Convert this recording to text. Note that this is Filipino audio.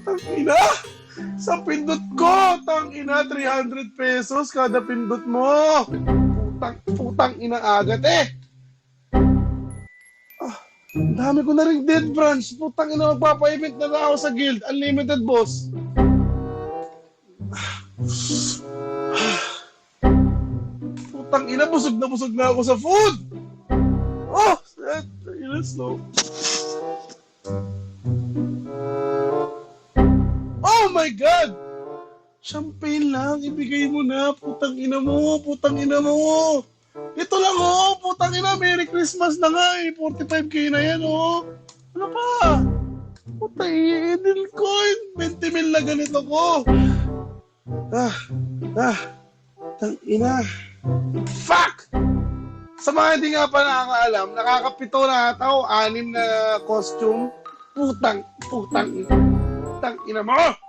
Tang ina! Sa pindot ko! Tang ina, 300 pesos kada pindot mo! Putang ina agad eh! Ang dami ko na rin dead branch. Putang ina, magpapa-event na ako sa guild. Unlimited, boss. Putang ina, busog na ako sa food. Oh, shit. Ina, slow. Oh my God! Champagne lang, ibigay mo na. Putang ina mo, putang ina mo. Ito lang oh, putang ina, Merry Christmas na nga eh. 45k na yan oh. Ano pa? Putang i-edil coin. 20 mil na ganito ko. Tang ina. Fuck! Sa mga hindi nga pa nakakaalam, nakakapito na ata o 6 na costume. Putang ina mo!